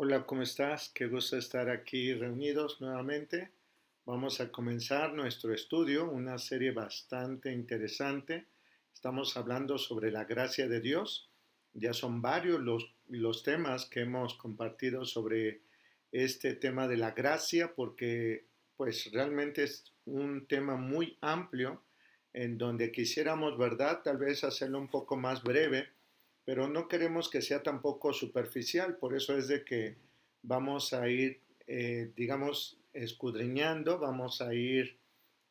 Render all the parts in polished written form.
Hola, ¿cómo estás? Qué gusto estar aquí reunidos nuevamente. Vamos a comenzar nuestro estudio, una serie bastante interesante. Estamos hablando sobre la gracia de Dios. Ya son varios los temas que hemos compartido sobre este tema de la gracia, porque pues realmente es un tema muy amplio en donde quisiéramos, ¿verdad? Tal vez hacerlo un poco más breve, pero no queremos que sea tampoco superficial, por eso es de que vamos a ir, digamos, escudriñando, vamos a ir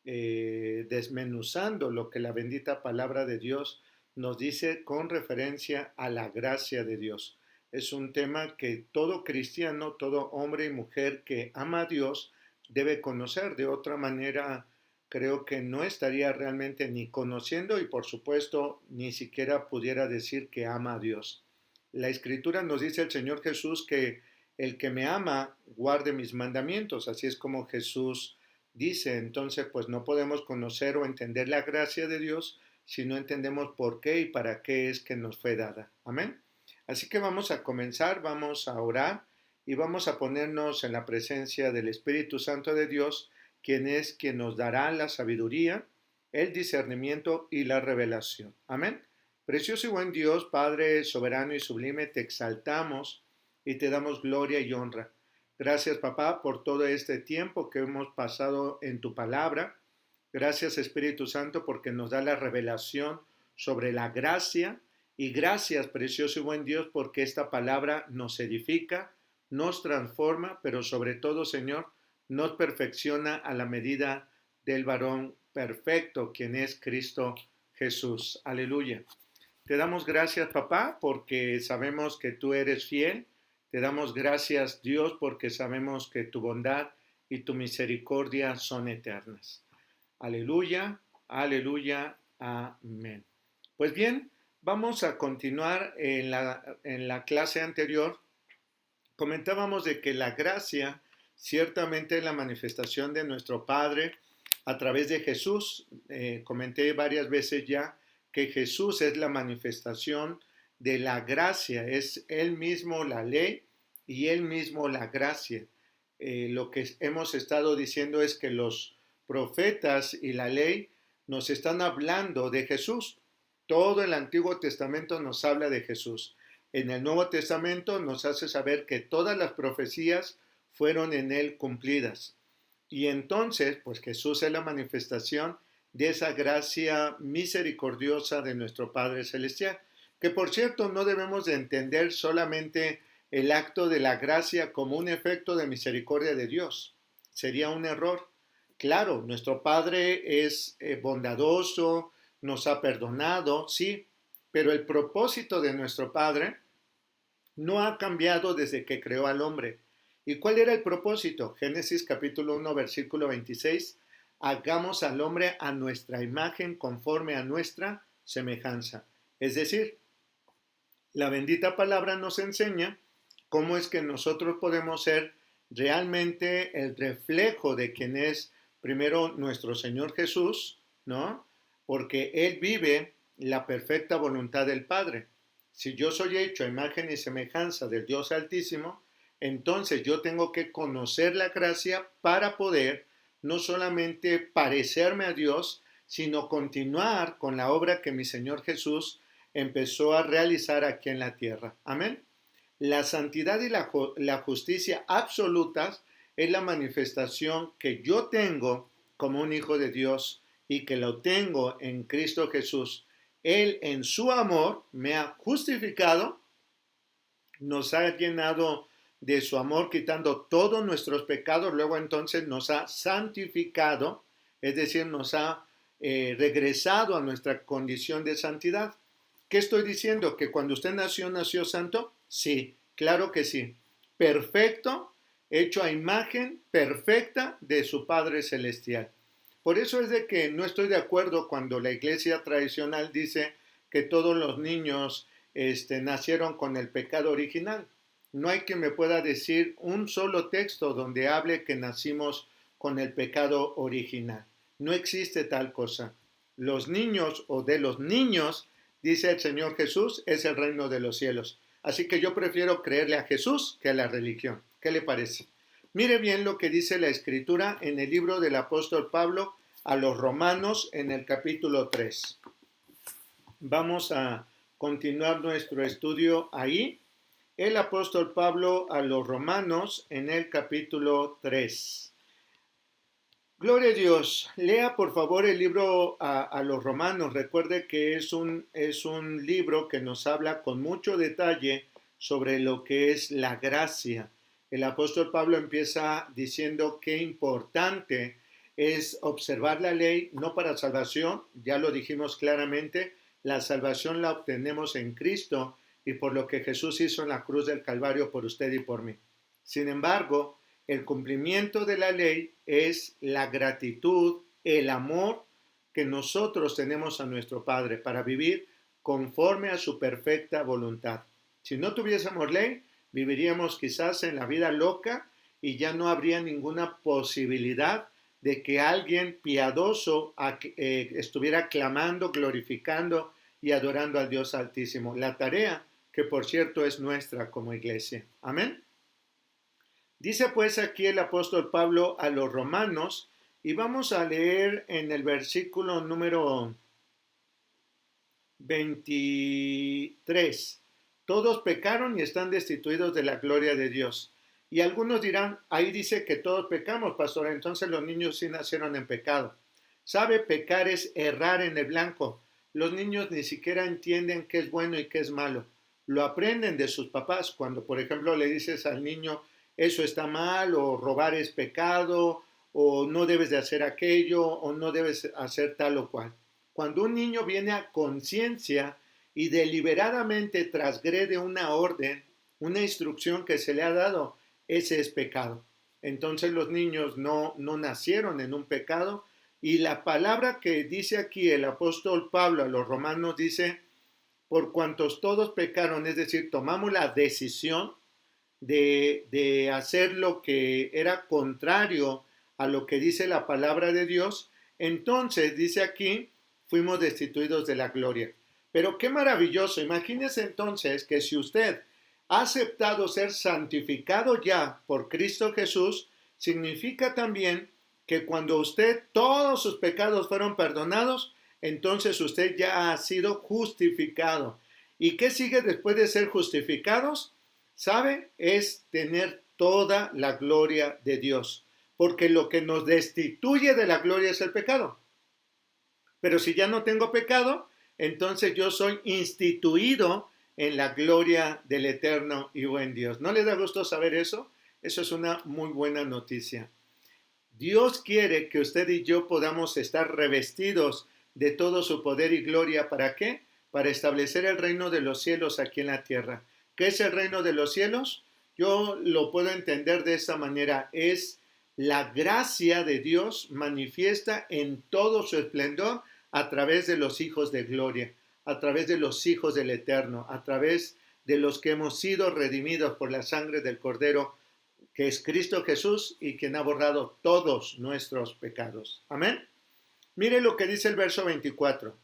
desmenuzando lo que la bendita palabra de Dios nos dice con referencia a la gracia de Dios. Es un tema que todo cristiano, todo hombre y mujer que ama a Dios debe conocer. De otra manera, creo que no estaría realmente ni conociendo y por supuesto ni siquiera pudiera decir que ama a Dios. La escritura nos dice el Señor Jesús que el que me ama guarde mis mandamientos, así es como Jesús dice. Entonces pues no podemos conocer o entender la gracia de Dios si no entendemos por qué y para qué es que nos fue dada. Amén. Así que vamos a comenzar, vamos a orar y vamos a ponernos en la presencia del Espíritu Santo de Dios, quien es quien nos dará la sabiduría, el discernimiento y la revelación. Amén. Precioso y buen Dios, Padre soberano y sublime, te exaltamos y te damos gloria y honra. Gracias, papá, por todo este tiempo que hemos pasado en tu palabra. Gracias, Espíritu Santo, porque nos da la revelación sobre la gracia. Y gracias, precioso y buen Dios, porque esta palabra nos edifica, nos transforma, pero sobre todo, Señor, nos perfecciona a la medida del varón perfecto, quien es Cristo Jesús. Aleluya. Te damos gracias, papá, porque sabemos que tú eres fiel. Te damos gracias, Dios, porque sabemos que tu bondad y tu misericordia son eternas. Aleluya, aleluya, amén. Pues bien, vamos a continuar en la clase anterior. Comentábamos de que la gracia ciertamente es la manifestación de nuestro Padre a través de Jesús. Comenté varias veces ya que Jesús es la manifestación de la gracia, es Él mismo la ley y Él mismo la gracia. Lo que hemos estado diciendo es que los profetas y la ley nos están hablando de Jesús. Todo el Antiguo Testamento nos habla de Jesús. En el Nuevo Testamento nos hace saber que todas las profecías fueron en Él cumplidas. Y entonces, pues Jesús es la manifestación de esa gracia misericordiosa de nuestro Padre Celestial. Que por cierto, no debemos de entender solamente el acto de la gracia como un efecto de misericordia de Dios. Sería un error. Claro, nuestro Padre es bondadoso, nos ha perdonado, sí, pero el propósito de nuestro Padre no ha cambiado desde que creó al hombre. ¿Y cuál era el propósito? Génesis capítulo 1, versículo 26. Hagamos al hombre a nuestra imagen conforme a nuestra semejanza. Es decir, la bendita palabra nos enseña cómo es que nosotros podemos ser realmente el reflejo de quien es primero nuestro Señor Jesús, ¿no? Porque Él vive la perfecta voluntad del Padre. Si yo soy hecho a imagen y semejanza del Dios Altísimo, entonces yo tengo que conocer la gracia para poder no solamente parecerme a Dios, sino continuar con la obra que mi Señor Jesús empezó a realizar aquí en la tierra. Amén. La santidad y la justicia absolutas es la manifestación que yo tengo como un hijo de Dios y que lo tengo en Cristo Jesús. Él en su amor me ha justificado, nos ha llenado de su amor quitando todos nuestros pecados, luego entonces nos ha santificado, es decir, nos ha regresado a nuestra condición de santidad. ¿Qué estoy diciendo? ¿Que cuando usted nació, nació santo? Sí, claro que sí. Perfecto, hecho a imagen perfecta de su Padre Celestial. Por eso es de que no estoy de acuerdo cuando la iglesia tradicional dice que todos los niños nacieron con el pecado original. No hay quien me pueda decir un solo texto donde hable que nacimos con el pecado original. No existe tal cosa. Los niños o de los niños, dice el Señor Jesús, es el reino de los cielos. Así que yo prefiero creerle a Jesús que a la religión. ¿Qué le parece? Mire bien lo que dice la Escritura en el libro del apóstol Pablo a los Romanos en el capítulo 3. Vamos a continuar nuestro estudio ahí. El apóstol Pablo a los Romanos en el capítulo 3. Gloria a Dios. Lea por favor el libro a los Romanos. Recuerde que es un libro que nos habla con mucho detalle sobre lo que es la gracia. El apóstol Pablo empieza diciendo qué importante es observar la ley, no para salvación, ya lo dijimos claramente, la salvación la obtenemos en Cristo y por lo que Jesús hizo en la cruz del Calvario por usted y por mí. Sin embargo, el cumplimiento de la ley es la gratitud, el amor que nosotros tenemos a nuestro Padre para vivir conforme a su perfecta voluntad. Si no tuviésemos ley, viviríamos quizás en la vida loca y ya no habría ninguna posibilidad de que alguien piadoso estuviera clamando, glorificando y adorando al Dios Altísimo. La tarea que por cierto es nuestra como iglesia. Amén. Dice pues aquí el apóstol Pablo a los romanos y vamos a leer en el versículo número 23. Todos pecaron y están destituidos de la gloria de Dios. Y algunos dirán, ahí dice que todos pecamos, pastor, entonces los niños sí nacieron en pecado. ¿Sabe? Pecar es errar en el blanco. Los niños ni siquiera entienden qué es bueno y qué es malo. Lo aprenden de sus papás. Cuando, por ejemplo, le dices al niño, eso está mal, o robar es pecado, o no debes de hacer aquello, o no debes hacer tal o cual. Cuando un niño viene a conciencia y deliberadamente transgrede una orden, una instrucción que se le ha dado, ese es pecado. Entonces los niños no nacieron en un pecado y la palabra que dice aquí el apóstol Pablo a los romanos dice, por cuantos todos pecaron, es decir, tomamos la decisión de hacer lo que era contrario a lo que dice la palabra de Dios, entonces dice aquí, fuimos destituidos de la gloria. Pero qué maravilloso, imagínese entonces que si usted ha aceptado ser santificado ya por Cristo Jesús, significa también que cuando usted todos sus pecados fueron perdonados, entonces usted ya ha sido justificado. ¿Y qué sigue después de ser justificados? ¿Sabe? Es tener toda la gloria de Dios, porque lo que nos destituye de la gloria es el pecado. Pero si ya no tengo pecado, entonces yo soy instituido en la gloria del eterno y buen Dios. ¿No le da gusto saber eso? Eso es una muy buena noticia. Dios quiere que usted y yo podamos estar revestidos de todo su poder y gloria. ¿Para qué? Para establecer el reino de los cielos aquí en la tierra. ¿Qué es el reino de los cielos? Yo lo puedo entender de esta manera. Es la gracia de Dios manifiesta en todo su esplendor a través de los hijos de gloria, a través de los hijos del Eterno, a través de los que hemos sido redimidos por la sangre del Cordero, que es Cristo Jesús y quien ha borrado todos nuestros pecados. Amén. Mire lo que dice el verso 24.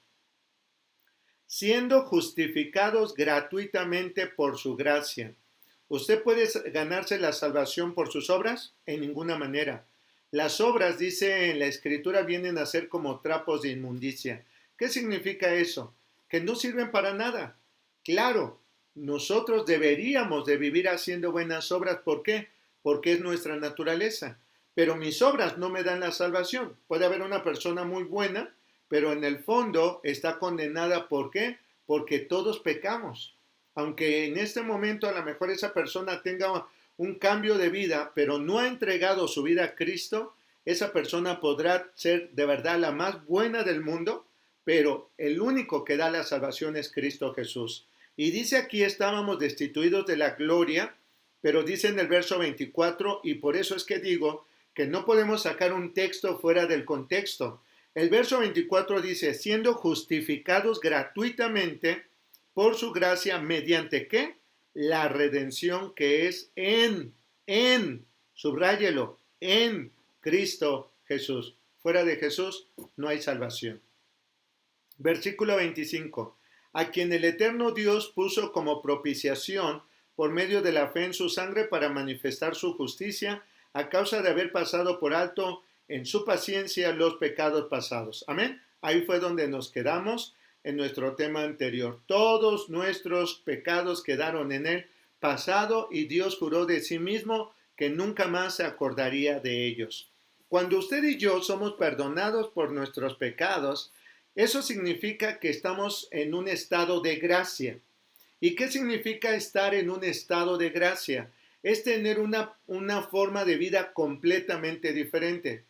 Siendo justificados gratuitamente por su gracia. ¿Usted puede ganarse la salvación por sus obras? En ninguna manera. Las obras, dice en la Escritura, vienen a ser como trapos de inmundicia. ¿Qué significa eso? Que no sirven para nada. Claro, nosotros deberíamos de vivir haciendo buenas obras. ¿Por qué? Porque es nuestra naturaleza. Pero mis obras no me dan la salvación. Puede haber una persona muy buena, pero en el fondo está condenada. ¿Por qué? Porque todos pecamos. Aunque en este momento a lo mejor esa persona tenga un cambio de vida, pero no ha entregado su vida a Cristo, esa persona podrá ser de verdad la más buena del mundo, pero el único que da la salvación es Cristo Jesús. Y dice aquí, estábamos destituidos de la gloria, pero dice en el verso 24, y por eso es que digo que no podemos sacar un texto fuera del contexto. El verso 24 dice, siendo justificados gratuitamente por su gracia, ¿mediante qué? La redención que es subráyelo, en Cristo Jesús. Fuera de Jesús no hay salvación. Versículo 25. a quien el eterno Dios puso como propiciación por medio de la fe en su sangre para manifestar su justicia a causa de haber pasado por alto en su paciencia los pecados pasados. Amén. Ahí fue donde nos quedamos en nuestro tema anterior. Todos nuestros pecados quedaron en el pasado y Dios juró de sí mismo que nunca más se acordaría de ellos. Cuando usted y yo somos perdonados por nuestros pecados, eso significa que estamos en un estado de gracia. ¿Y qué significa estar en un estado de gracia? Es tener una forma de vida completamente diferente.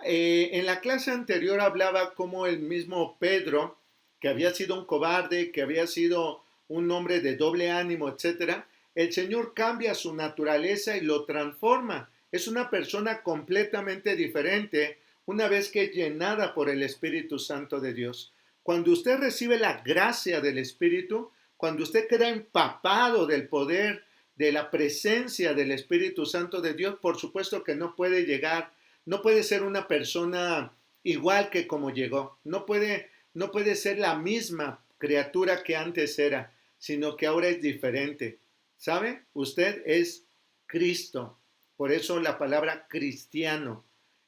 En la clase anterior hablaba cómo el mismo Pedro, que había sido un cobarde, que había sido un hombre de doble ánimo, etcétera, el Señor cambia su naturaleza y lo transforma. Es una persona completamente diferente una vez que es llenada por el Espíritu Santo de Dios. Cuando usted recibe la gracia del Espíritu, cuando usted queda empapado del poder, de la presencia del Espíritu Santo de Dios, por supuesto que no puede llegar, no puede ser una persona igual que como llegó, no puede ser la misma criatura que antes era, sino que ahora es diferente. ¿Sabe? Usted es Cristo. Por eso la palabra cristiano.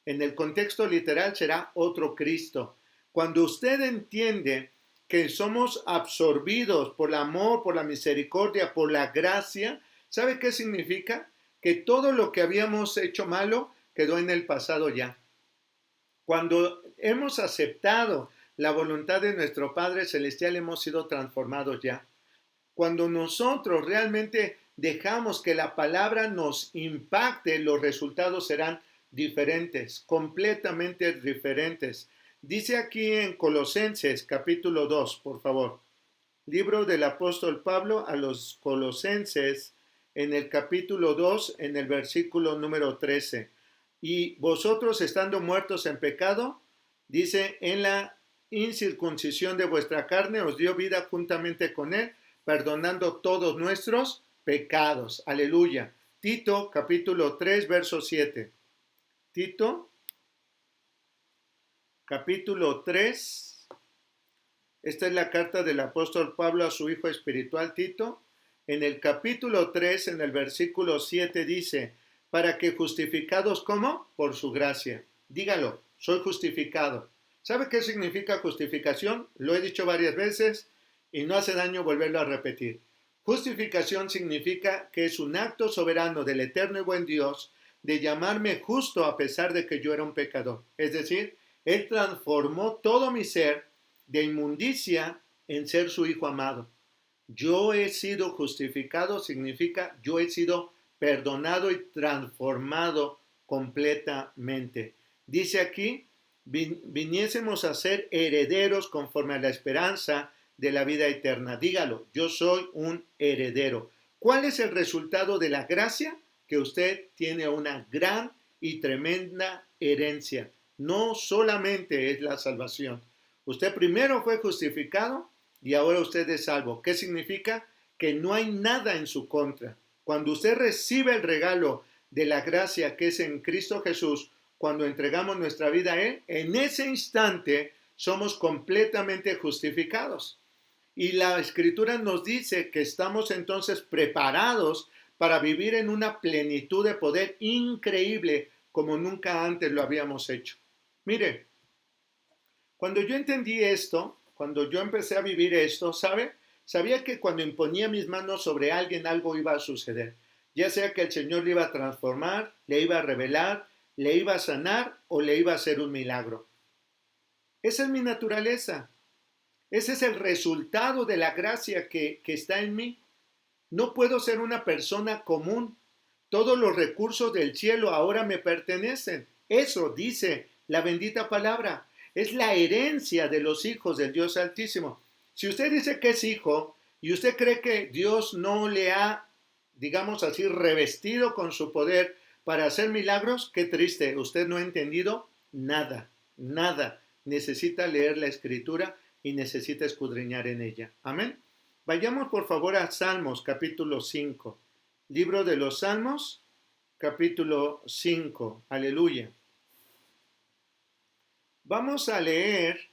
En el contexto literal será otro Cristo. Cuando usted entiende que somos absorbidos por el amor, por la misericordia, por la gracia, ¿sabe qué significa? Que todo lo que habíamos hecho malo quedó en el pasado ya. Cuando hemos aceptado la voluntad de nuestro Padre Celestial, hemos sido transformados ya. Cuando nosotros realmente dejamos que la palabra nos impacte, los resultados serán diferentes, completamente diferentes. Dice aquí en Colosenses capítulo 2, por favor. Libro del apóstol Pablo a los Colosenses en el capítulo 2, en el versículo número 13. Y vosotros estando muertos en pecado, dice, en la incircuncisión de vuestra carne os dio vida juntamente con él, perdonando todos nuestros pecados. Aleluya. Tito capítulo 3, verso 7. Tito capítulo 3. Esta es la carta del apóstol Pablo a su hijo espiritual Tito. En el capítulo 3, en el versículo 7 dice, para que justificados, ¿cómo? Por su gracia. Dígalo, soy justificado. ¿Sabe qué significa justificación? Lo he dicho varias veces y no hace daño volverlo a repetir. Justificación significa que es un acto soberano del eterno y buen Dios de llamarme justo a pesar de que yo era un pecador. Es decir, Él transformó todo mi ser de inmundicia en ser su hijo amado. Yo he sido justificado significa yo he sido perdonado y transformado completamente. Dice aquí, viniésemos a ser herederos conforme a la esperanza de la vida eterna. Dígalo, yo soy un heredero. ¿Cuál es el resultado de la gracia? Que usted tiene una gran y tremenda herencia. No solamente es la salvación. Usted primero fue justificado y ahora usted es salvo. ¿Qué significa? Que no hay nada en su contra. Cuando usted recibe el regalo de la gracia que es en Cristo Jesús, cuando entregamos nuestra vida a Él, en ese instante somos completamente justificados. Y la Escritura nos dice que estamos entonces preparados para vivir en una plenitud de poder increíble como nunca antes lo habíamos hecho. Mire, cuando yo entendí esto, cuando yo empecé a vivir esto, ¿sabe? Sabía que cuando imponía mis manos sobre alguien algo iba a suceder. Ya sea que el Señor le iba a transformar, le iba a revelar, le iba a sanar o le iba a hacer un milagro. Esa es mi naturaleza. Ese es el resultado de la gracia que está en mí. No puedo ser una persona común. Todos los recursos del cielo ahora me pertenecen. Eso dice la bendita palabra. Es la herencia de los hijos del Dios Altísimo. Si usted dice que es hijo y usted cree que Dios no le ha, digamos así, revestido con su poder para hacer milagros, qué triste. Usted no ha entendido nada, nada. Necesita leer la Escritura y necesita escudriñar en ella. Amén. Vayamos por favor a Salmos capítulo 5. Libro de los Salmos capítulo 5. Aleluya. Vamos a leer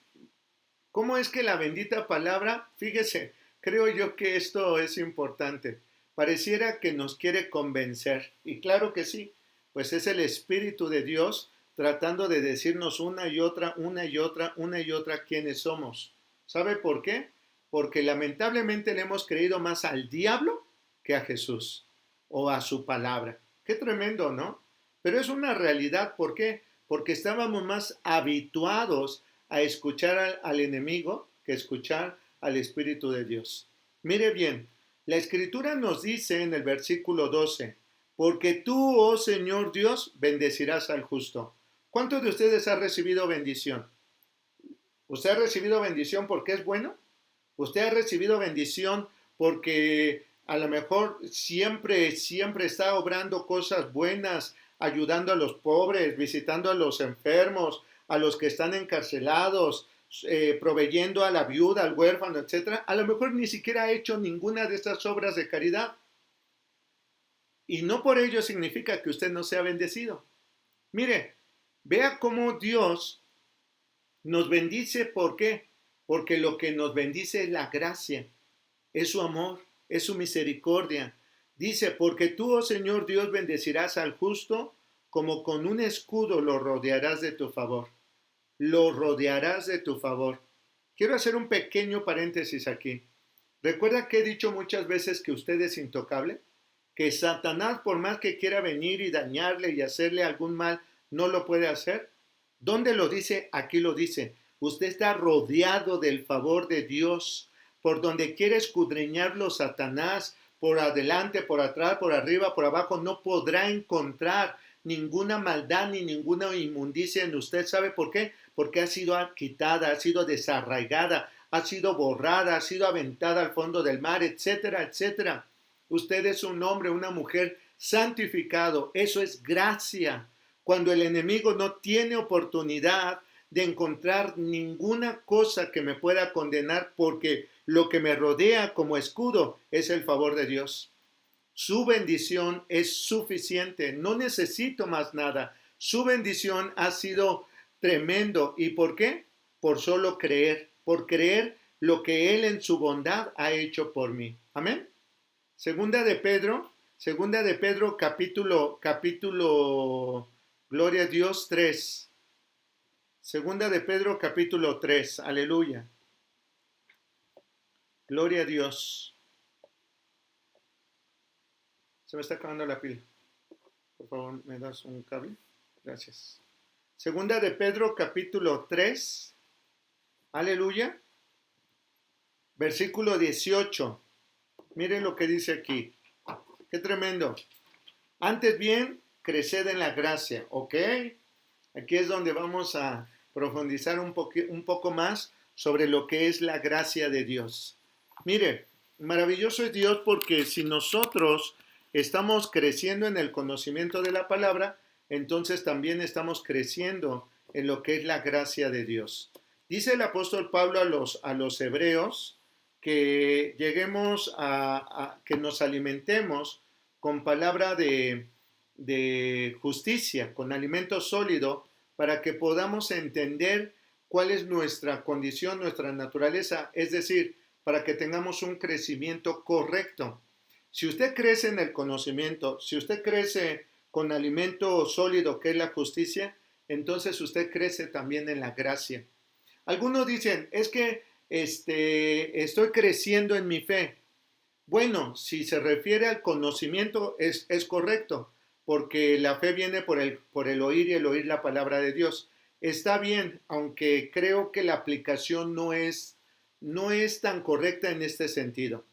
¿Cómo es que la bendita palabra, fíjese, creo yo que esto es importante, pareciera que nos quiere convencer, y claro que sí, pues es el Espíritu de Dios tratando de decirnos una y otra, una y otra, una y otra quiénes somos. ¿Sabe por qué? Porque lamentablemente le hemos creído más al diablo que a Jesús o a su palabra. Qué tremendo, ¿no? Pero es una realidad, ¿por qué? Porque estábamos más habituados a escuchar al enemigo que escuchar al Espíritu de Dios. Mire bien, la Escritura nos dice en el versículo 12, porque tú, oh Señor Dios, bendecirás al justo. ¿Cuántos de ustedes han recibido bendición? ¿Usted ha recibido bendición porque es bueno? ¿Usted ha recibido bendición porque a lo mejor siempre está obrando cosas buenas, ayudando a los pobres, visitando a los enfermos, a los que están encarcelados, proveyendo a la viuda, al huérfano, etcétera? A lo mejor ni siquiera ha hecho ninguna de estas obras de caridad. Y no por ello significa que usted no sea bendecido. Mire, vea cómo Dios nos bendice. ¿Por qué? Porque lo que nos bendice es la gracia, es su amor, es su misericordia. Dice, porque tú, oh Señor Dios, bendecirás al justo, como con un escudo lo rodearás de tu favor. Lo rodearás de tu favor. Quiero hacer un pequeño paréntesis aquí. ¿Recuerda que he dicho muchas veces que usted es intocable? Que Satanás, por más que quiera venir y dañarle y hacerle algún mal, no lo puede hacer. ¿Dónde lo dice? Aquí lo dice. Usted está rodeado del favor de Dios. Por donde quiere escudriñarlo Satanás, por adelante, por atrás, por arriba, por abajo, no podrá encontrar ninguna maldad ni ninguna inmundicia en usted. ¿Sabe por qué? Porque ha sido quitada, ha sido desarraigada, ha sido borrada, ha sido aventada al fondo del mar, etcétera, etcétera. Usted es un hombre, una mujer santificado. Eso es gracia. Cuando el enemigo no tiene oportunidad de encontrar ninguna cosa que me pueda condenar, porque lo que me rodea como escudo es el favor de Dios. Su bendición es suficiente. No necesito más nada. Su bendición ha sido tremendo. ¿Y por qué? Por solo creer. Por creer lo que Él en su bondad ha hecho por mí. Amén. Segunda de Pedro capítulo, gloria a Dios 3. Segunda de Pedro capítulo 3, aleluya. Gloria a Dios. Se me está acabando la pila. Por favor, ¿me das un cable? Gracias. Segunda de Pedro capítulo 3, aleluya. Versículo 18. Miren lo que dice aquí. Qué tremendo. Antes bien, creced en la gracia, ¿ok? Aquí es donde vamos a profundizar un poco más sobre lo que es la gracia de Dios. Mire, maravilloso es Dios, porque si nosotros estamos creciendo en el conocimiento de la palabra, entonces también estamos creciendo en lo que es la gracia de Dios. Dice el apóstol Pablo a los hebreos que lleguemos que nos alimentemos con palabra de justicia, con alimento sólido, para que podamos entender cuál es nuestra condición, nuestra naturaleza, es decir, para que tengamos un crecimiento correcto. Si usted crece en el conocimiento, si usted crece con alimento sólido, que es la justicia, entonces usted crece también en la gracia. Algunos dicen, es que estoy creciendo en mi fe. Bueno, si se refiere al conocimiento es correcto, porque la fe viene por el oír y el oír la palabra de Dios. Está bien, aunque creo que la aplicación no es tan correcta en este sentido.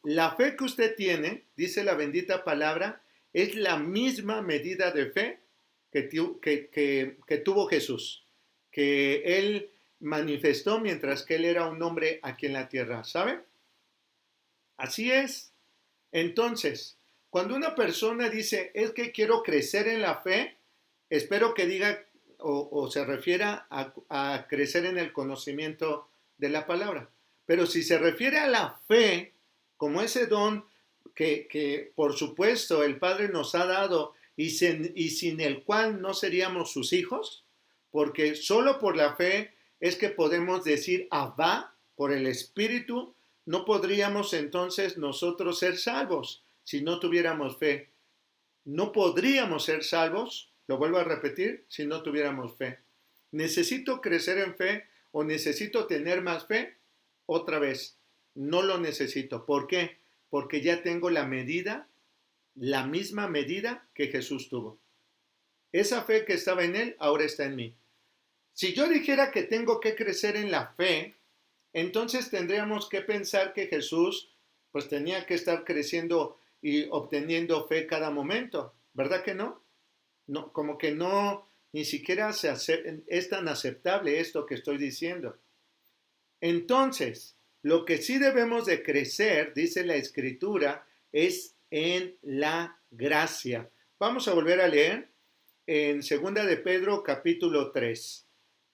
La fe que usted tiene, dice la bendita palabra, es la misma medida de fe que tuvo Jesús, que Él manifestó mientras que Él era un hombre aquí en la tierra, ¿sabe? Así es. Entonces, cuando una persona dice, es que quiero crecer en la fe, espero que diga o se refiera a crecer en el conocimiento de la palabra. Pero si se refiere a la fe como ese don que por supuesto el Padre nos ha dado y sin el cual no seríamos sus hijos, porque solo por la fe es que podemos decir Abba por el Espíritu. No podríamos entonces nosotros ser salvos si no tuviéramos fe. No podríamos ser salvos, lo vuelvo a repetir, si no tuviéramos fe. ¿Necesito crecer en fe o necesito tener más fe? Otra vez, no lo necesito. ¿Por qué? Porque ya tengo la medida, la misma medida que Jesús tuvo. Esa fe que estaba en él ahora está en mí. Si yo dijera que tengo que crecer en la fe, entonces tendríamos que pensar que Jesús pues tenía que estar creciendo y obteniendo fe cada momento, ¿verdad que no? No, como que no, ni siquiera es tan aceptable esto que estoy diciendo. Entonces, lo que sí debemos de crecer, dice la Escritura, es en la gracia. Vamos a volver a leer en 2 de Pedro capítulo 3.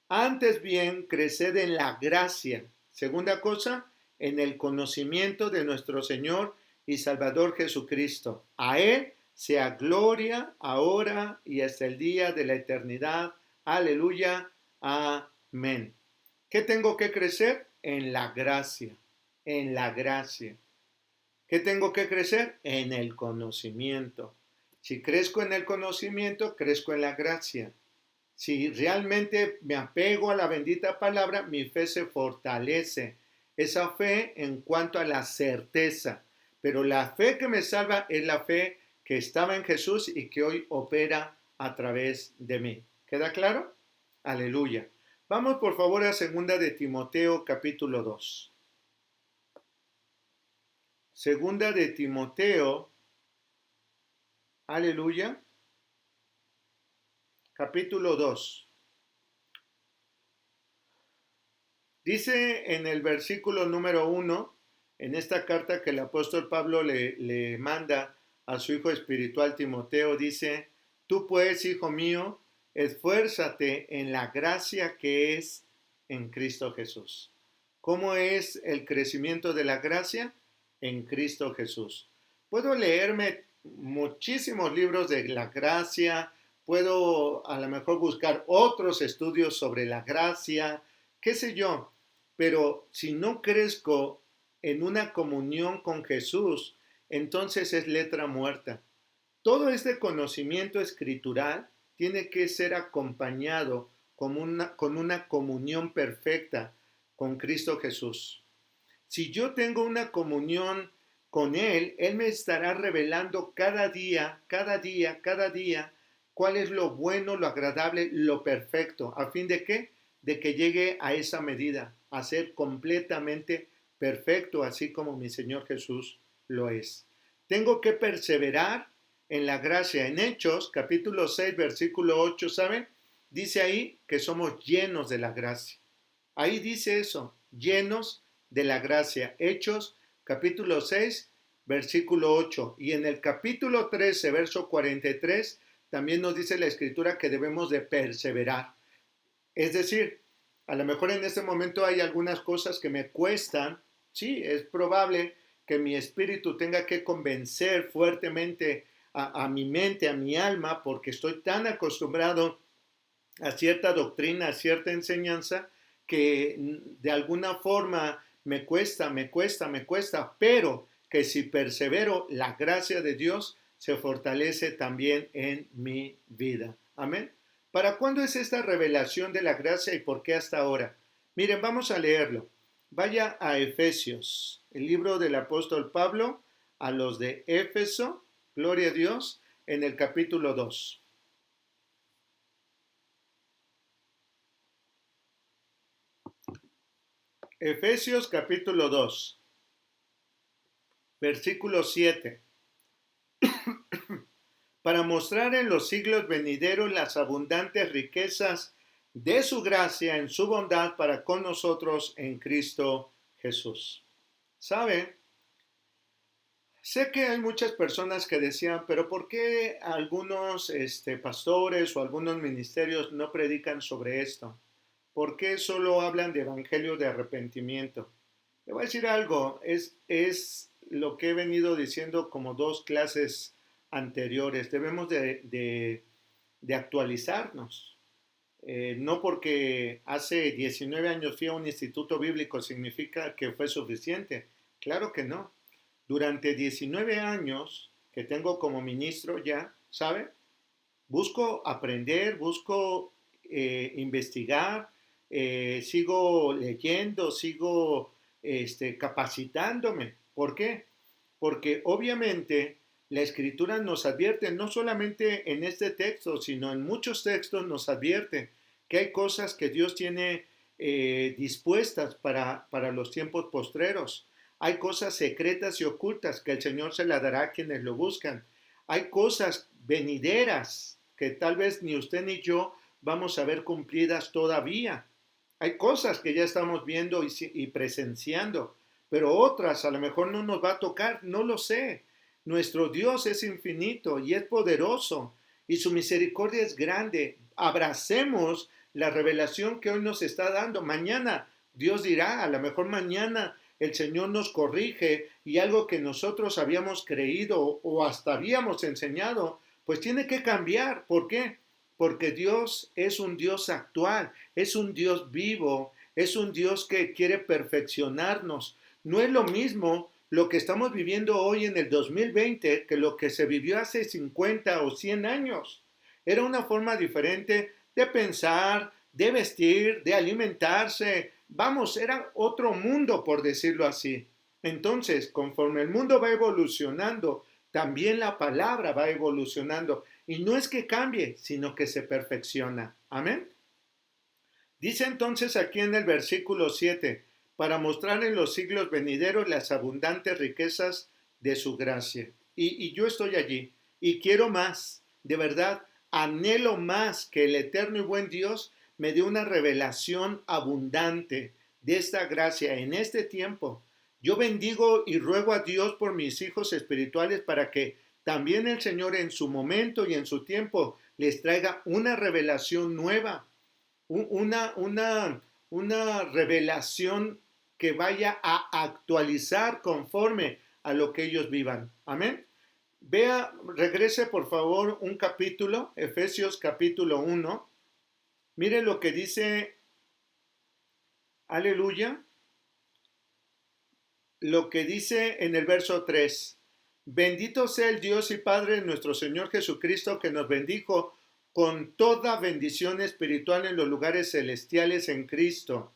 Antes bien, creced en la gracia. Segunda cosa, en el conocimiento de nuestro Señor y Salvador Jesucristo. A Él sea gloria ahora y hasta el día de la eternidad. Aleluya. Amén. ¿Qué tengo que crecer? En la gracia. En la gracia. ¿Qué tengo que crecer? En el conocimiento. Si crezco en el conocimiento, crezco en la gracia. Si realmente me apego a la bendita palabra, mi fe se fortalece. Esa fe en cuanto a la certeza. Pero la fe que me salva es la fe que estaba en Jesús y que hoy opera a través de mí. ¿Queda claro? Aleluya. Vamos por favor a 2 de Timoteo capítulo 2. Segunda de Timoteo, aleluya, capítulo 2. Dice en el versículo número 1, en esta carta que el apóstol Pablo le manda a su hijo espiritual Timoteo, dice, tú pues, hijo mío, esfuérzate en la gracia que es en Cristo Jesús. ¿Cómo es el crecimiento de la gracia? En Cristo Jesús. Puedo leerme muchísimos libros de la gracia, puedo a lo mejor buscar otros estudios sobre la gracia, qué sé yo, pero si no crezco en una comunión con Jesús, entonces es letra muerta. Todo este conocimiento escritural tiene que ser acompañado con una comunión perfecta con Cristo Jesús. Si yo tengo una comunión con Él, Él me estará revelando cada día, cuál es lo bueno, lo agradable, lo perfecto. ¿A fin de qué? De que llegue a esa medida, a ser completamente perfecto, así como mi Señor Jesús lo es. Tengo que perseverar en la gracia. En Hechos, capítulo 6, versículo 8, ¿saben? Dice ahí que somos llenos de la gracia. Ahí dice eso, llenos de la gracia. Hechos, capítulo 6, versículo 8. Y en el capítulo 13, verso 43, también nos dice la Escritura que debemos de perseverar. Es decir, a lo mejor en este momento hay algunas cosas que me cuestan. Sí, es probable que mi espíritu tenga que convencer fuertemente a mi mente, a mi alma, porque estoy tan acostumbrado a cierta doctrina, a cierta enseñanza, que de alguna forma me cuesta, pero que si persevero, la gracia de Dios se fortalece también en mi vida. Amén. ¿Para cuándo es esta revelación de la gracia y por qué hasta ahora? Miren, vamos a leerlo. Vaya a Efesios, el libro del apóstol Pablo a los de Éfeso, gloria a Dios, en el capítulo 2. Efesios capítulo 2, versículo 7. Para mostrar en los siglos venideros las abundantes riquezas de su gracia en su bondad para con nosotros en Cristo Jesús. ¿Saben? Sé que hay muchas personas que decían, pero ¿por qué algunos pastores o algunos ministerios no predican sobre esto? ¿Por qué solo hablan de evangelio de arrepentimiento? Le voy a decir algo, es lo que he venido diciendo como dos clases anteriores. Debemos de actualizarnos. No porque hace 19 años fui a un instituto bíblico significa que fue suficiente. Claro que no. Durante 19 años que tengo como ministro ya, ¿sabe? Busco aprender, busco investigar, sigo leyendo, sigo capacitándome. ¿Por qué? Porque obviamente la escritura nos advierte, no solamente en este texto, sino en muchos textos nos advierte que hay cosas que Dios tiene dispuestas para los tiempos postreros. Hay cosas secretas y ocultas que el Señor se las dará a quienes lo buscan. Hay cosas venideras que tal vez ni usted ni yo vamos a ver cumplidas todavía. Hay cosas que ya estamos viendo y presenciando, pero otras a lo mejor no nos va a tocar, no lo sé. Nuestro Dios es infinito y es poderoso y su misericordia es grande. Abracemos la revelación que hoy nos está dando. Mañana Dios dirá, a lo mejor mañana el Señor nos corrige y algo que nosotros habíamos creído o hasta habíamos enseñado, pues tiene que cambiar. ¿Por qué? Porque Dios es un Dios actual, es un Dios vivo, es un Dios que quiere perfeccionarnos. No es lo mismo lo que estamos viviendo hoy en el 2020 que lo que se vivió hace 50 o 100 años. Era una forma diferente de pensar, de vestir, de alimentarse. Vamos, era otro mundo, por decirlo así. Entonces, conforme el mundo va evolucionando, también la palabra va evolucionando. Y no es que cambie, sino que se perfecciona. Amén. Dice entonces aquí en el versículo 7, para mostrar en los siglos venideros las abundantes riquezas de su gracia. Y yo estoy allí y quiero más, de verdad, anhelo más que el eterno y buen Dios me dé una revelación abundante de esta gracia en este tiempo. Yo bendigo y ruego a Dios por mis hijos espirituales para que también el Señor en su momento y en su tiempo les traiga una revelación nueva, una, una, una revelación que vaya a actualizar conforme a lo que ellos vivan. Amén. Vea, regrese por favor un capítulo, Efesios capítulo 1. Mire lo que dice, aleluya, lo que dice en el verso 3. Bendito sea el Dios y Padre de nuestro Señor Jesucristo, que nos bendijo con toda bendición espiritual en los lugares celestiales en Cristo,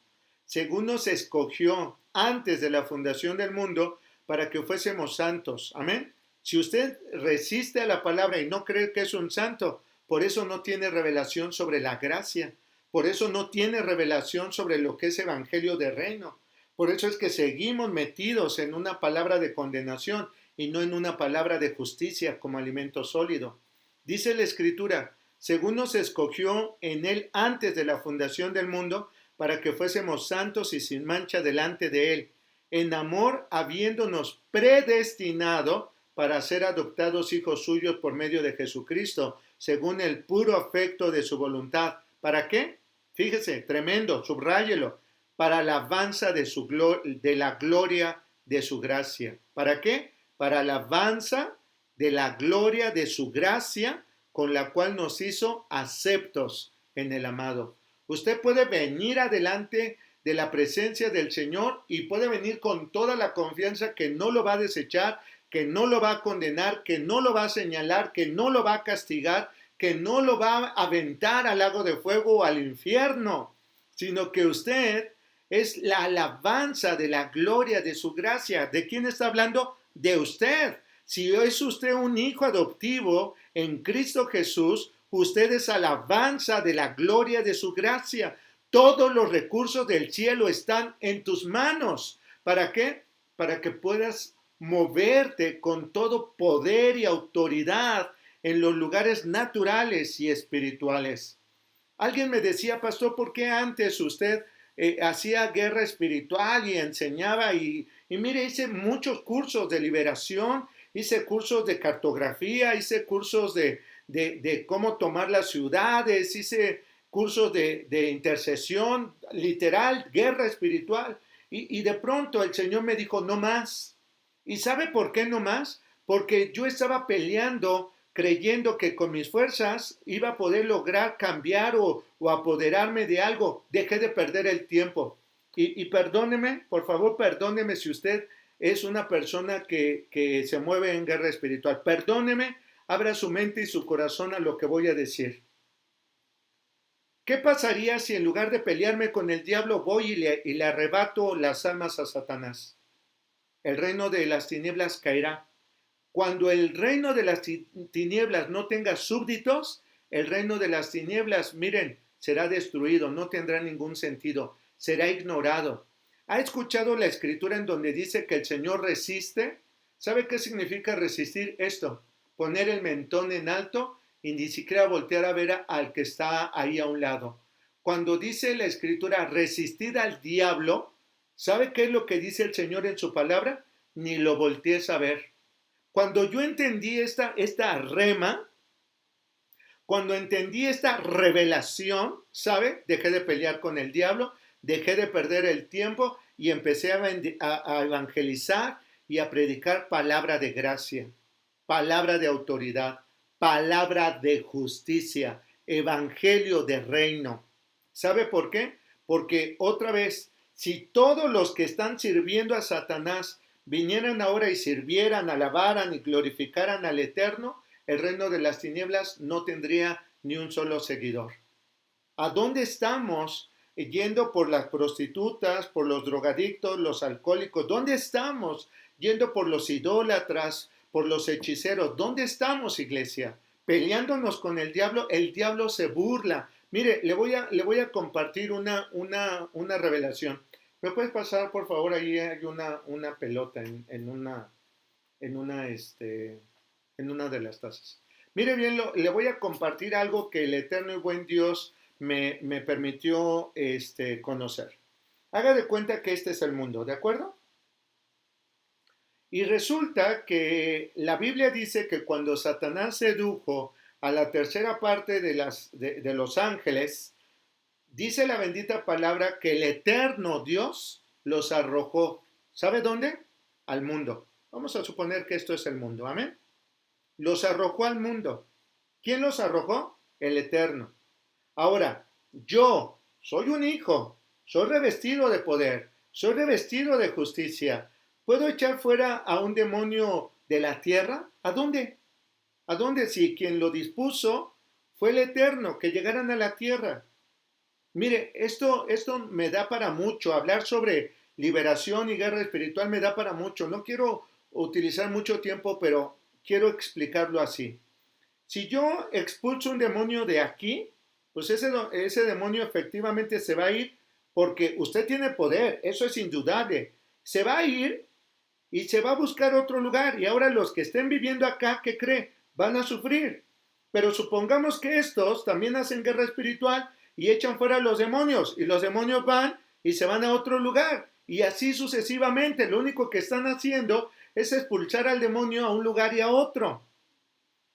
según nos escogió antes de la fundación del mundo para que fuésemos santos. Amén. Si usted resiste a la palabra y no cree que es un santo, por eso no tiene revelación sobre la gracia, por eso no tiene revelación sobre lo que es evangelio de reino. Por eso es que seguimos metidos en una palabra de condenación y no en una palabra de justicia como alimento sólido. Dice la Escritura, según nos escogió en él antes de la fundación del mundo, para que fuésemos santos y sin mancha delante de él, en amor habiéndonos predestinado para ser adoptados hijos suyos por medio de Jesucristo, según el puro afecto de su voluntad. ¿Para qué? Fíjese, tremendo, subráyelo, para alabanza de la gloria de su gracia. ¿Para qué? Para alabanza de la gloria de su gracia, con la cual nos hizo aceptos en el amado. Usted puede venir adelante de la presencia del Señor y puede venir con toda la confianza que no lo va a desechar, que no lo va a condenar, que no lo va a señalar, que no lo va a castigar, que no lo va a aventar al lago de fuego o al infierno, sino que usted es la alabanza de la gloria de su gracia. ¿De quién está hablando? De usted. Si es usted un hijo adoptivo en Cristo Jesús, usted es alabanza de la gloria de su gracia. Todos los recursos del cielo están en tus manos. ¿Para qué? Para que puedas moverte con todo poder y autoridad en los lugares naturales y espirituales. Alguien me decía, pastor, ¿por qué antes usted hacía guerra espiritual y enseñaba? Y mire, hice muchos cursos de liberación, hice cursos de cartografía, hice cursos de cómo tomar las ciudades, hice cursos de intercesión, literal, guerra espiritual. Y de pronto el Señor me dijo, no más. ¿Y sabe por qué no más? Porque yo estaba peleando creyendo que con mis fuerzas iba a poder lograr cambiar o apoderarme de algo. Dejé de perder el tiempo. Y perdóneme, por favor, perdóneme si usted es una persona que se mueve en guerra espiritual. Perdóneme, abra su mente y su corazón a lo que voy a decir. ¿Qué pasaría si en lugar de pelearme con el diablo voy y le arrebato las almas a Satanás? El reino de las tinieblas caerá. Cuando el reino de las tinieblas no tenga súbditos, el reino de las tinieblas, miren, será destruido, no tendrá ningún sentido, será ignorado. ¿Ha escuchado la escritura en donde dice que el Señor resiste? ¿Sabe qué significa resistir esto? Poner el mentón en alto y ni siquiera voltear a ver al que está ahí a un lado. Cuando dice la escritura resistir al diablo, ¿sabe qué es lo que dice el Señor en su palabra? Ni lo voltees a ver. Cuando yo entendí esta rema, cuando entendí esta revelación, ¿sabe? Dejé de pelear con el diablo, dejé de perder el tiempo y empecé a evangelizar y a predicar palabra de gracia, palabra de autoridad, palabra de justicia, evangelio de reino. ¿Sabe por qué? Porque otra vez, si todos los que están sirviendo a Satanás vinieran ahora y sirvieran, alabaran y glorificaran al Eterno, el reino de las tinieblas no tendría ni un solo seguidor. ¿A dónde estamos yendo por las prostitutas, por los drogadictos, los alcohólicos? ¿Dónde estamos yendo por los idólatras, por los hechiceros? ¿Dónde estamos, iglesia? Peleándonos con el diablo se burla. Mire, le voy a compartir una revelación. ¿Me puedes pasar, por favor? Ahí hay una pelota en una de las tazas. Mire bien, le voy a compartir algo que el eterno y buen Dios me permitió conocer. Haga de cuenta que este es el mundo, ¿de acuerdo? Y resulta que la Biblia dice que cuando Satanás sedujo a la tercera parte de los ángeles, dice la bendita palabra que el eterno Dios los arrojó. ¿Sabe dónde? Al mundo. Vamos a suponer que esto es el mundo. Amén. Los arrojó al mundo. ¿Quién los arrojó? El eterno. Ahora, yo soy un hijo, soy revestido de poder, soy revestido de justicia. ¿Puedo echar fuera a un demonio de la tierra? ¿A dónde? ¿A dónde? Si quien lo dispuso fue el eterno, que llegaran a la tierra. Mire, esto me da para mucho. Hablar sobre liberación y guerra espiritual me da para mucho. No quiero utilizar mucho tiempo, pero quiero explicarlo así. Si yo expulso un demonio de aquí, pues ese demonio efectivamente se va a ir porque usted tiene poder, eso es indudable. Se va a ir y se va a buscar otro lugar. Y ahora los que estén viviendo acá, ¿qué cree? Van a sufrir. Pero supongamos que estos también hacen guerra espiritual y echan fuera a los demonios. Y los demonios van y se van a otro lugar. Y así sucesivamente. Lo único que están haciendo es expulsar al demonio a un lugar y a otro.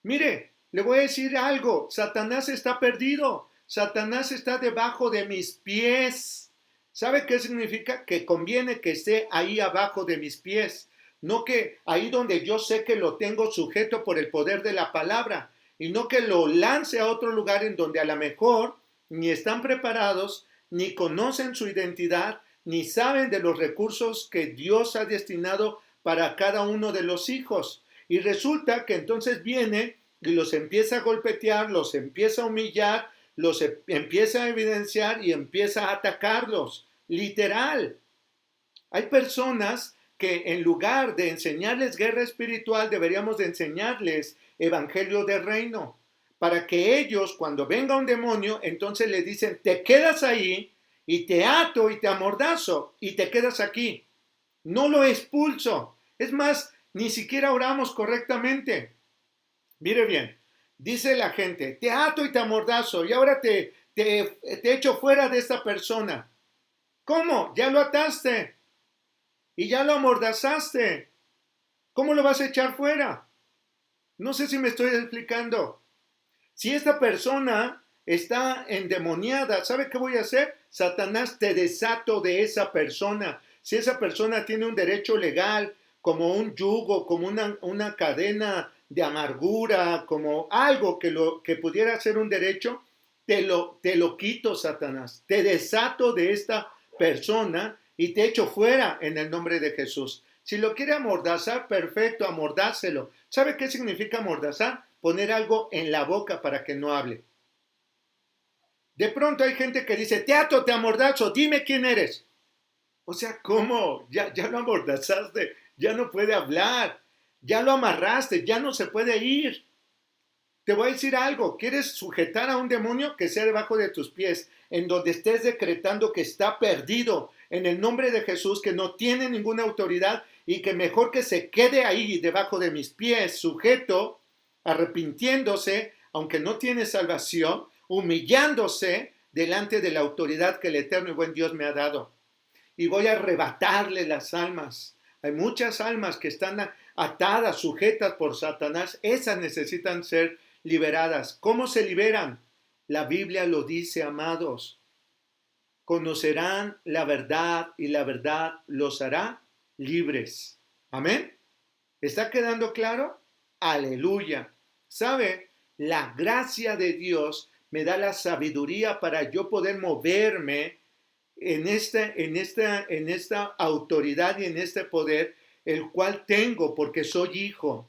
Mire, le voy a decir algo. Satanás está perdido. Satanás está debajo de mis pies. ¿Sabe qué significa? Que conviene que esté ahí abajo de mis pies. No que ahí donde yo sé que lo tengo sujeto por el poder de la palabra. Y no que lo lance a otro lugar en donde a lo mejor ni están preparados, ni conocen su identidad, ni saben de los recursos que Dios ha destinado para cada uno de los hijos. Y resulta que entonces viene y los empieza a golpetear, los empieza a humillar, los empieza a evidenciar y empieza a atacarlos. Literal. Hay personas que en lugar de enseñarles guerra espiritual, deberíamos de enseñarles evangelio de reino. Para que ellos, cuando venga un demonio, entonces le dicen, te quedas ahí y te ato y te amordazo y te quedas aquí. No lo expulso. Es más, ni siquiera oramos correctamente. Mire bien, dice la gente, te ato y te amordazo y ahora te echo fuera de esta persona. ¿Cómo? Ya lo ataste y ya lo amordazaste. ¿Cómo lo vas a echar fuera? No sé si me estoy explicando. Si esta persona está endemoniada, ¿sabe qué voy a hacer? Satanás, te desato de esa persona. Si esa persona tiene un derecho legal, como un yugo, como una cadena de amargura, como algo que pudiera ser un derecho, te lo quito, Satanás. Te desato de esta persona y te echo fuera en el nombre de Jesús. Si lo quiere amordazar, perfecto, amordácelo. ¿Sabe qué significa amordazar? Poner algo en la boca para que no hable. De pronto hay gente que dice, te ato, te amordazo, dime quién eres. O sea, ¿cómo? Ya lo amordazaste, ya no puede hablar, ya lo amarraste, ya no se puede ir. Te voy a decir algo, ¿quieres sujetar a un demonio? Que sea debajo de tus pies, en donde estés decretando que está perdido, en el nombre de Jesús, que no tiene ninguna autoridad y que mejor que se quede ahí debajo de mis pies, sujeto, arrepintiéndose, aunque no tiene salvación, humillándose delante de la autoridad que el eterno y buen Dios me ha dado. Y voy a arrebatarle las almas. Hay muchas almas que están atadas, sujetas por Satanás. Esas necesitan ser liberadas. ¿Cómo se liberan? La Biblia lo dice, amados. Conocerán la verdad y la verdad los hará libres. Amén. ¿Está quedando claro? Aleluya. ¿Sabe? La gracia de Dios me da la sabiduría para yo poder moverme en esta autoridad y en este poder, el cual tengo porque soy hijo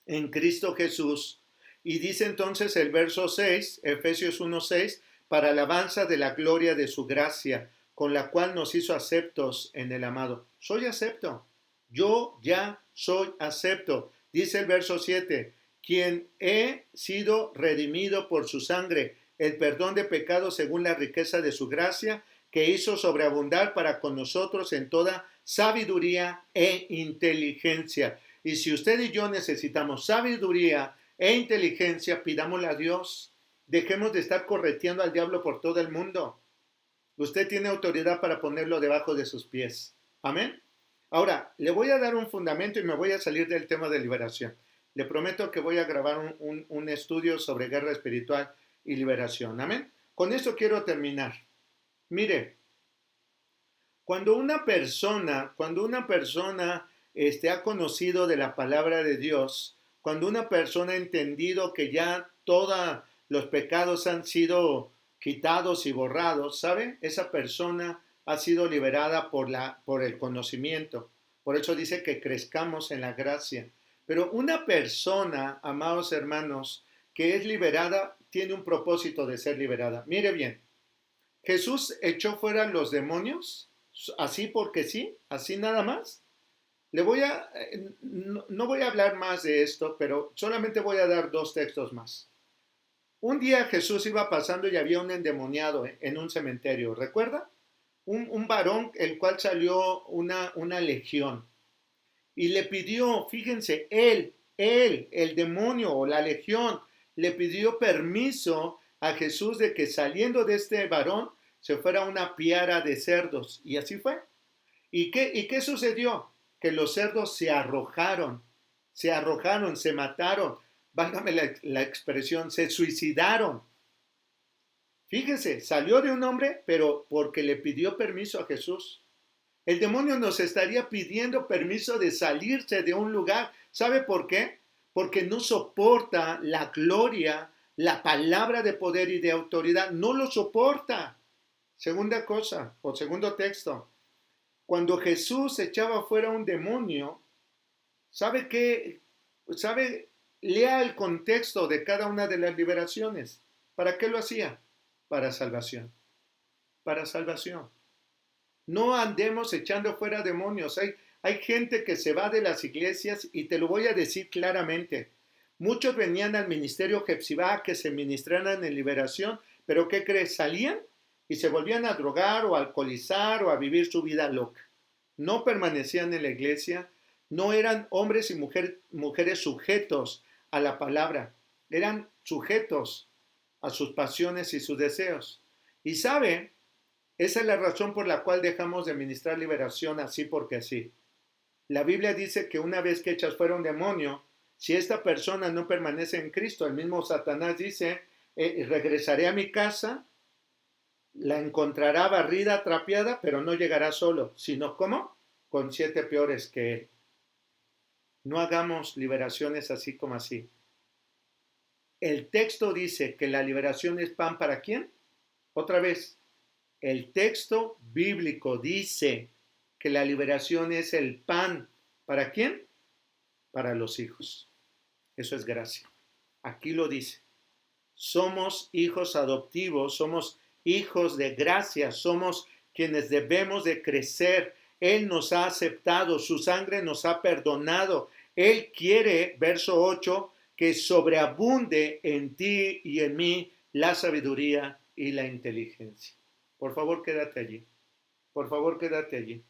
en Cristo Jesús. Y dice entonces el verso 6, Efesios 1:6, para alabanza de la gloria de su gracia, con la cual nos hizo aceptos en el amado. Soy acepto. Yo ya soy acepto. Dice el verso 7, quien he sido redimido por su sangre, el perdón de pecados según la riqueza de su gracia, que hizo sobreabundar para con nosotros en toda sabiduría e inteligencia. Y si usted y yo necesitamos sabiduría e inteligencia, pidámosle a Dios. Dejemos de estar correteando al diablo por todo el mundo. Usted tiene autoridad para ponerlo debajo de sus pies. Amén. Ahora, le voy a dar un fundamento y me voy a salir del tema de liberación. Le prometo que voy a grabar un estudio sobre guerra espiritual y liberación. Amén. Con esto quiero terminar. Mire, cuando una persona ha conocido de la palabra de Dios, cuando una persona ha entendido que ya todos los pecados han sido quitados y borrados, ¿sabe? Esa persona ha sido liberada por el conocimiento. Por eso dice que crezcamos en la gracia. Pero una persona, amados hermanos, que es liberada, tiene un propósito de ser liberada. Mire bien, Jesús echó fuera los demonios, así porque sí, así nada más. No voy a hablar más de esto, pero solamente voy a dar dos textos más. Un día Jesús iba pasando y había un endemoniado en un cementerio, ¿recuerda? Un varón el cual salió una legión y le pidió, fíjense, el demonio o la legión, le pidió permiso a Jesús de que saliendo de este varón se fuera una piara de cerdos. Y así fue. ¿Y qué sucedió? Que los cerdos se mataron, válgame la expresión, se suicidaron. Fíjense, salió de un hombre, pero porque le pidió permiso a Jesús. El demonio nos estaría pidiendo permiso de salirse de un lugar. ¿Sabe por qué? Porque no soporta la gloria, la palabra de poder y de autoridad. No lo soporta. Segunda cosa, o segundo texto. Cuando Jesús echaba fuera un demonio, ¿sabe qué? ¿Sabe? Lea el contexto de cada una de las liberaciones. ¿Para qué lo hacía? Para salvación. Para salvación. No andemos echando fuera demonios. Hay gente que se va de las iglesias y te lo voy a decir claramente. Muchos venían al ministerio Jepsibá que se ministraran en liberación, pero ¿qué crees? Salían y se volvían a drogar o a alcoholizar o a vivir su vida loca. No permanecían en la iglesia, no eran hombres y mujeres sujetos a la palabra, eran sujetos a sus pasiones y sus deseos. Y sabe, esa es la razón por la cual dejamos de ministrar liberación así porque así. La Biblia dice que una vez que echas fuera un demonio, si esta persona no permanece en Cristo, el mismo Satanás dice, regresaré a mi casa, la encontrará barrida, trapeada, pero no llegará solo, sino ¿cómo? Con 7 peores que él. No hagamos liberaciones así como así. El texto dice que la liberación es pan para ¿quién? Otra vez, el texto bíblico dice que la liberación es el pan. ¿Para quién? Para los hijos. Eso es gracia. Aquí lo dice. Somos hijos adoptivos, somos hijos de gracia, somos quienes debemos de crecer. Él nos ha aceptado, su sangre nos ha perdonado. Él quiere, verso 8, que sobreabunde en ti y en mí la sabiduría y la inteligencia. Por favor, quédate allí. Por favor, quédate allí.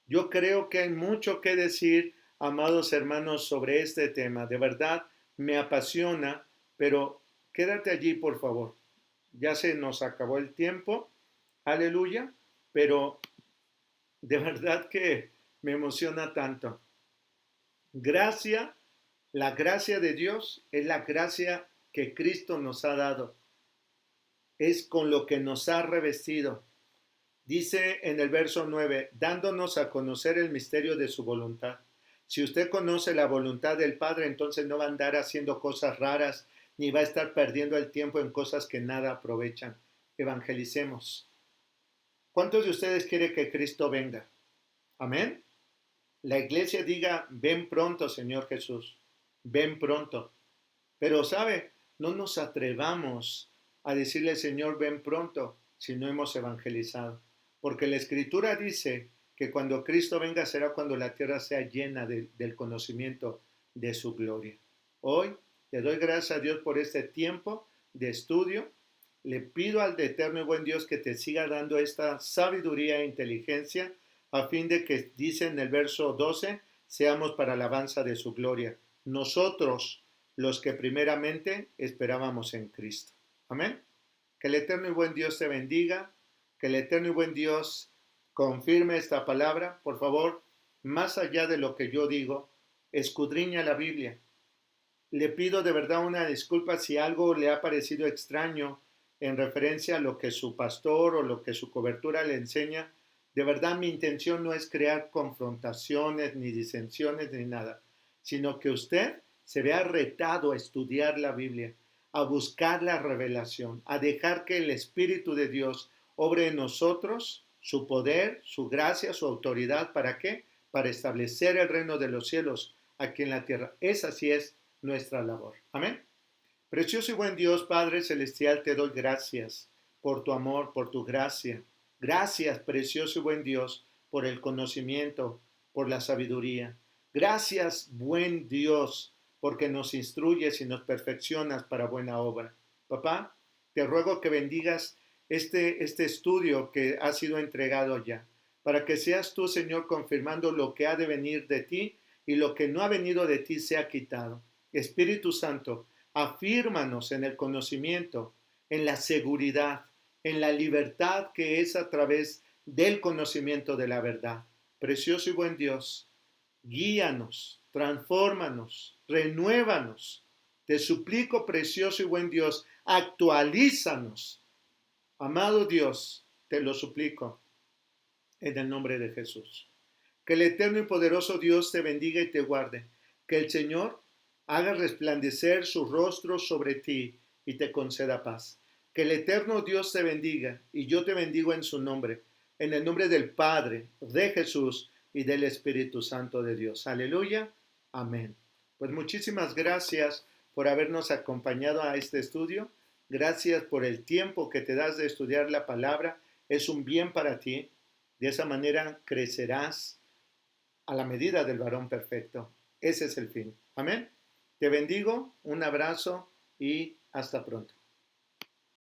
Yo creo que hay mucho que decir, amados hermanos, sobre este tema. De verdad, me apasiona, pero quédate allí, por favor. Ya se nos acabó el tiempo, aleluya, pero de verdad que me emociona tanto. Gracia, la gracia de Dios es la gracia que Cristo nos ha dado. Es con lo que nos ha revestido. Dice en el verso 9, dándonos a conocer el misterio de su voluntad. Si usted conoce la voluntad del Padre, entonces no va a andar haciendo cosas raras, ni va a estar perdiendo el tiempo en cosas que nada aprovechan. Evangelicemos. ¿Cuántos de ustedes quieren que Cristo venga? Amén. La iglesia diga, ven pronto, Señor Jesús. Ven pronto. Pero, ¿sabe? No nos atrevamos a decirle, Señor, ven pronto, si no hemos evangelizado. Porque la Escritura dice que cuando Cristo venga será cuando la tierra sea llena del conocimiento de su gloria. Hoy le doy gracias a Dios por este tiempo de estudio. Le pido al eterno y buen Dios que te siga dando esta sabiduría e inteligencia a fin de que, dice en el verso 12, seamos para alabanza de su gloria. Nosotros, los que primeramente esperábamos en Cristo. Amén. Que el eterno y buen Dios te bendiga, que el eterno y buen Dios confirme esta palabra. Por favor, más allá de lo que yo digo, escudriña la Biblia. Le pido de verdad una disculpa si algo le ha parecido extraño en referencia a lo que su pastor o lo que su cobertura le enseña. De verdad mi intención no es crear confrontaciones, ni disensiones, ni nada, sino que usted se vea retado a estudiar la Biblia, a buscar la revelación, a dejar que el Espíritu de Dios obre en nosotros su poder, su gracia, su autoridad. ¿Para qué? Para establecer el reino de los cielos aquí en la tierra. Esa sí es nuestra labor. Amén. Precioso y buen Dios, Padre Celestial, te doy gracias por tu amor, por tu gracia. Gracias, precioso y buen Dios, por el conocimiento, por la sabiduría. Gracias, buen Dios, porque nos instruyes y nos perfeccionas para buena obra. Papá, te ruego que bendigas este estudio que ha sido entregado ya, para que seas tú, Señor, confirmando lo que ha de venir de ti y lo que no ha venido de ti sea quitado. Espíritu Santo, afírmanos en el conocimiento, en la seguridad, en la libertad que es a través del conocimiento de la verdad. Precioso y buen Dios, guíanos, transfórmanos, renuévanos. Te suplico, precioso y buen Dios, actualízanos. Amado Dios, te lo suplico en el nombre de Jesús. Que el eterno y poderoso Dios te bendiga y te guarde. Que el Señor haga resplandecer su rostro sobre ti y te conceda paz. Que el eterno Dios te bendiga y yo te bendigo en su nombre, en el nombre del Padre, de Jesús y del Espíritu Santo de Dios. Aleluya. Amén. Pues muchísimas gracias por habernos acompañado a este estudio. Gracias por el tiempo que te das de estudiar la palabra. Es un bien para ti. De esa manera crecerás a la medida del varón perfecto. Ese es el fin. Amén. Te bendigo, un abrazo y hasta pronto.